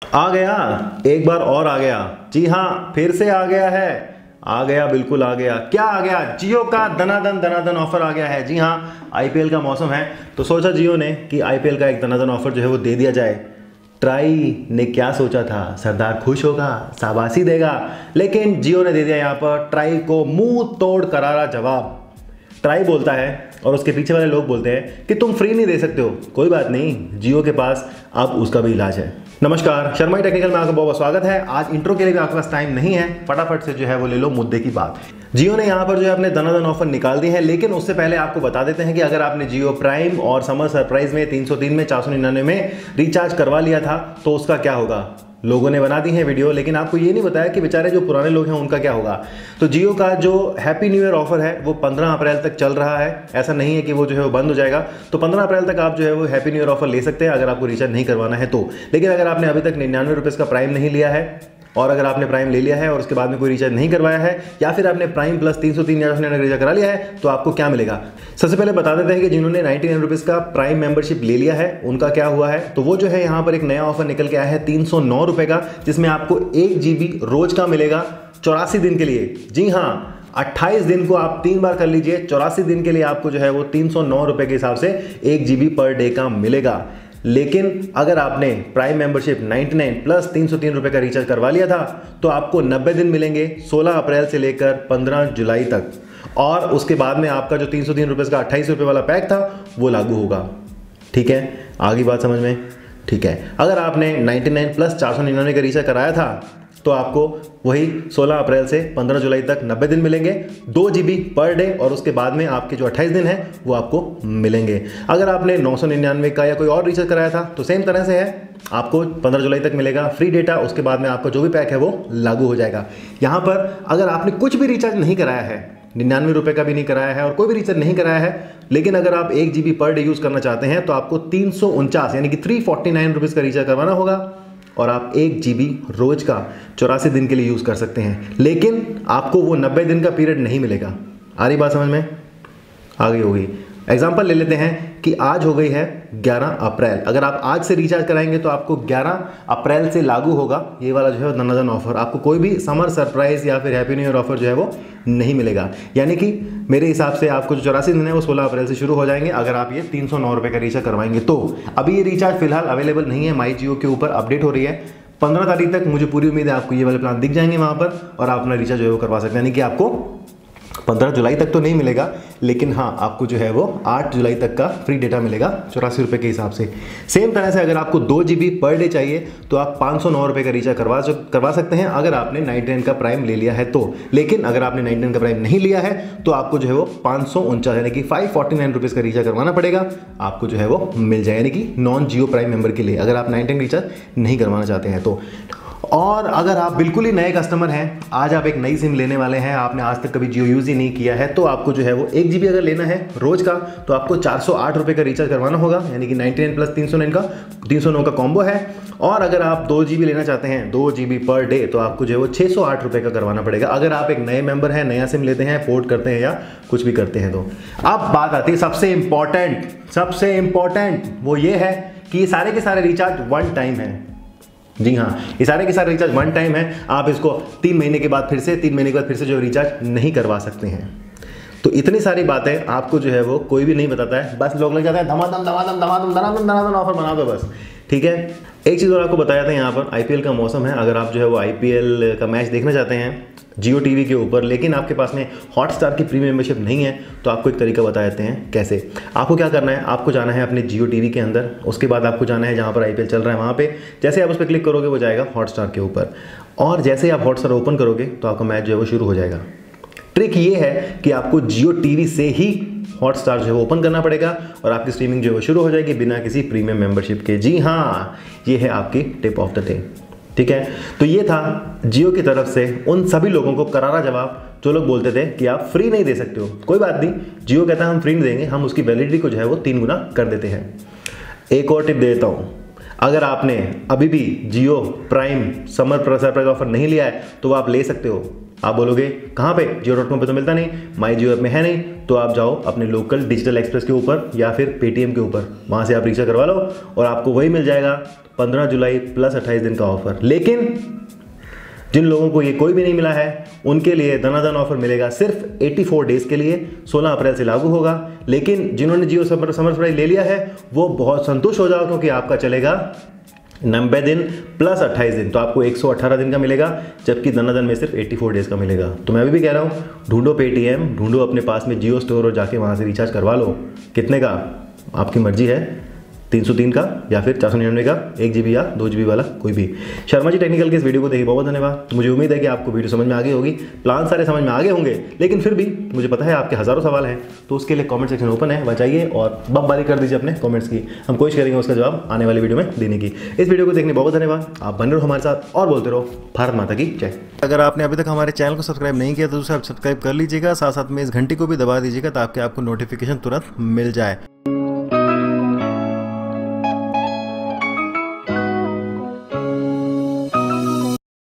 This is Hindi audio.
आ गया, एक बार और आ गया। जी हाँ, फिर से आ गया है। आ गया, बिल्कुल आ गया। क्या आ गया? जियो का दनादन ऑफर आ गया है। जी हाँ, आईपीएल का मौसम है तो सोचा जियो ने कि आईपीएल का एक दनादन ऑफर जो है वो दे दिया जाए। ट्राई ने क्या सोचा था, सरदार खुश होगा, शाबाशी देगा, लेकिन जियो ने दे दिया यहाँ पर ट्राई को मुंह तोड़ करारा जवाब। ट्राई बोलता है और उसके पीछे वाले लोग बोलते हैं कि तुम फ्री नहीं दे सकते हो। कोई बात नहीं, जियो के पास अब उसका भी इलाज है। नमस्कार, शर्मा टेक्निकल में आपका बहुत बहुत स्वागत है। आज इंट्रो के लिए भी आपके पास टाइम नहीं है, फटाफट से जो है वो ले लो मुद्दे की बात। जियो ने यहाँ पर जो है अपने दनादन ऑफर निकाल दिए हैं, लेकिन उससे पहले आपको बता देते हैं कि अगर आपने जियो प्राइम और समर सरप्राइज में 303 में 499 में रिचार्ज करवा लिया था तो उसका क्या होगा। लोगों ने बना दी है वीडियो, लेकिन आपको ये नहीं बताया कि बेचारे जो पुराने लोग हैं उनका क्या होगा। तो जियो का जो हैप्पी न्यू ईयर ऑफर है वो 15 अप्रैल तक चल रहा है। ऐसा नहीं है कि वो जो है वो बंद हो जाएगा। तो 15 अप्रैल तक आप जो है वो हैप्पी न्यू ईयर ऑफर ले सकते हैं अगर आपको रिचार्ज नहीं करवाना है तो। लेकिन अगर आपने अभी तक 99 रुपये का प्राइम नहीं लिया है, और अगर आपने प्राइम ले लिया है और उसके बाद में कोई रिचार्ज नहीं करवाया है, या फिर आपने प्राइम प्लस 303 रिचार्ज करा लिया है, तो आपको क्या मिलेगा। सबसे पहले बता देते हैं कि जिन्होंने 99 रुपीज़ का प्राइम मेंबरशिप ले लिया है उनका क्या हुआ है। तो वो जो है यहाँ पर एक नया ऑफर निकल के आया है 309 रुपये का, जिसमें आपको 1 GB रोज का मिलेगा 84 दिन के लिए। जी हाँ, 28 दिन को आप 3 बार कर लीजिए, 84 दिन के लिए आपको जो है वो 309 रुपये के हिसाब से 1 GB पर डे का मिलेगा। लेकिन अगर आपने प्राइम मेंबरशिप 99 प्लस 303 रुपये का रिचार्ज करवा लिया था तो आपको 90 दिन मिलेंगे 16 अप्रैल से लेकर 15 जुलाई तक, और उसके बाद में आपका जो 303 रुपये का 28 रुपये वाला पैक था वो लागू होगा। ठीक है, आगे बात समझ में? ठीक है, अगर आपने 99 प्लस 499 का रिचार्ज कराया था तो आपको वही 16 अप्रैल से 15 जुलाई तक 90 दिन मिलेंगे, 2 GB पर डे, और उसके बाद में आपके जो 28 दिन हैं वो आपको मिलेंगे। अगर आपने 999 का या कोई और रिचार्ज कराया था तो सेम तरह से है, आपको 15 जुलाई तक मिलेगा फ्री डेटा। उसके बाद में आपका जो भी पैक है वो लागू हो जाएगा। यहाँ पर अगर आपने कुछ भी रिचार्ज नहीं कराया है, 99 रुपये का भी नहीं कराया है और कोई भी रिचार्ज नहीं कराया है, लेकिन अगर आप 1 GB पर डे यूज़ करना चाहते हैं तो आपको 349 यानी कि 349 रुपीज़ का रिचार्ज करवाना होगा, और आप 1 GB रोज का 84 दिन के लिए यूज़ कर सकते हैं। लेकिन आपको वो 90 दिन का पीरियड नहीं मिलेगा। आ रही बात समझ में? आ गई होगी। एग्जाम्पल ले लेते हैं कि आज हो गई है 11 अप्रैल। अगर आप आज से रिचार्ज कराएंगे तो आपको 11 अप्रैल से लागू होगा ये वाला जो है दनादन ऑफर। आपको कोई भी समर सरप्राइज या फिर हैप्पी न्यू ईयर ऑफर जो है वो नहीं मिलेगा। यानी कि मेरे हिसाब से आपको जो 84 दिन है वो 16 अप्रैल से शुरू हो जाएंगे अगर आप ये 309 रुपये का रिचार्ज करवाएंगे तो। अभी ये रिचार्ज फिलहाल अवेलेबल नहीं है, माई जियो के ऊपर अपडेट हो रही है। 15 तारीख तक मुझे पूरी उम्मीद है आपको ये वाले प्लान दिख जाएंगे वहाँ पर, और आप अपना रिचार्ज जो है वो करवा सकते हैं। यानी कि आपको 15 जुलाई तक तो नहीं मिलेगा, लेकिन हाँ आपको जो है वो 8 जुलाई तक का फ्री डेटा मिलेगा 84 रुपये के हिसाब से। सेम तरह से अगर आपको 2 GB पर डे चाहिए तो आप 509 रुपये का रिचार्ज करवा सकते हैं अगर आपने 99 का प्राइम ले लिया है तो। लेकिन अगर आपने 99 का प्राइम नहीं लिया है तो आपको जो है वो 549 यानी कि 549 रुपीज़ का रिचार्ज करवाना पड़ेगा। आपको जो है वो मिल जाए, यानी कि नॉन जियो प्राइम मेंबर के लिए, अगर आप 99 रिचार्ज नहीं करवाना चाहते हैं तो। और अगर आप बिल्कुल ही नए कस्टमर हैं, आज आप एक नई सिम लेने वाले हैं, आपने आज तक कभी जियो यूज़ ही नहीं किया है, तो आपको जो है वो 1 GB अगर लेना है रोज का तो आपको 408 रुपये का रिचार्ज करवाना होगा, यानी कि 99 प्लस 309 का कॉम्बो है। और अगर आप 2 GB लेना चाहते हैं, 2 GB पर डे, तो आपको जो है वो 608 रुपये का करवाना पड़ेगा अगर आप एक नए मेंबर हैं, नया सिम लेते हैं, पोर्ट करते हैं या कुछ भी करते हैं तो। अब बात आती है सबसे इंपॉर्टेंट वो ये है कि ये सारे के सारे रिचार्ज वन टाइम है। जी हाँ, ये सारे के सारे रिचार्ज वन टाइम है। आप इसको 3 महीने के बाद फिर से जो रिचार्ज नहीं करवा सकते हैं। तो इतनी सारी बातें आपको जो है वो कोई भी नहीं बताता है, बस लोग लग जाते हैं धमाधम ऑफर बना दो बस। ठीक है, एक चीज़ और आपको बताया था, यहाँ पर आईपीएल का मौसम है। अगर आप जो है वो आईपीएल का मैच देखना चाहते हैं जियो टीवी के ऊपर, लेकिन आपके पास में हॉटस्टार की प्रीमियम मेंबरशिप नहीं है, तो आपको एक तरीका बता देते हैं कैसे। आपको क्या करना है, आपको जाना है अपने जियो टीवी के अंदर, उसके बाद आपको जाना है जहाँ पर आईपीएल चल रहा है वहाँ पे। जैसे आप उस पर क्लिक करोगे वो जाएगा हॉटस्टार के ऊपर, और जैसे ही आप हॉटस्टार ओपन करोगे तो आपका मैच जो है वो शुरू हो जाएगा। ट्रिक ये है कि आपको जियो टीवी से ही हॉटस्टार जो है वो ओपन करना पड़ेगा और आपकी स्ट्रीमिंग जो है वो शुरू हो जाएगी बिना किसी प्रीमियम मेंबरशिप के। जी हाँ, ये है आपकी टिप ऑफ द डे। ठीक है, तो ये था जियो की तरफ से उन सभी लोगों को करारा जवाब जो लोग बोलते थे कि आप फ्री नहीं दे सकते हो। कोई बात नहीं, जियो कहता है हम फ्री नहीं देंगे, हम उसकी वैलिडिटी को जो है वो 3 गुना कर देते हैं। एक और टिप देता हूँ, अगर आपने अभी भी जियो प्राइम समर सरप्राइज ऑफर नहीं लिया है तो वो आप ले सकते हो। आप बोलोगे कहाँ पे, जियो.com पे तो मिलता नहीं, माई जियो ऐप में है नहीं, तो आप जाओ अपने लोकल डिजिटल एक्सप्रेस के ऊपर या फिर पेटीएम के ऊपर, वहाँ से आप रिचार्ज करवा लो और आपको वही मिल जाएगा 15 जुलाई प्लस 28 दिन का ऑफर। लेकिन जिन लोगों को ये कोई भी नहीं मिला है उनके लिए दनादन ऑफर मिलेगा सिर्फ 84 डेज के लिए, 16 अप्रैल से लागू होगा। लेकिन जिन्होंने जियो समर सप्लाई ले लिया है वो बहुत संतुष्ट हो जाओ, क्योंकि आपका चलेगा 90 दिन प्लस 28 दिन, तो आपको 118 दिन का मिलेगा, जबकि दनादन में सिर्फ 84 डेज का मिलेगा। तो मैं अभी भी कह रहा हूँ, ढूंढो पेटीएम, ढूंढो अपने पास में जियो स्टोर और जाके वहाँ से रिचार्ज करवा लो। कितने का आपकी मर्जी है, 303 का या फिर 499 का, 1 GB या 2 GB वाला, कोई भी। शर्मा जी टेक्निकल के इस वीडियो को देखिए बहुत धन्यवाद। मुझे उम्मीद है कि आपको वीडियो समझ में आ गई होगी, प्लान सारे समझ में आ गए होंगे, लेकिन फिर भी मुझे पता है आपके हज़ारों सवाल हैं, तो उसके लिए कमेंट सेक्शन ओपन है, बचाइए और बमबारी कर दीजिए अपने कमेंट्स की। हम कोशिश करेंगे उसका जवाब आने वाली वीडियो में देने की। इस वीडियो को देखने बहुत धन्यवाद। आप बने रहो हमारे साथ और बोलते रहो भारत माता की जय। अगर आपने अभी तक हमारे चैनल को सब्सक्राइब नहीं किया तो उसे आप सब्सक्राइब कर लीजिएगा, साथ साथ में इस घंटी को भी दबा दीजिएगा ताकि आपको नोटिफिकेशन तुरंत मिल जाए।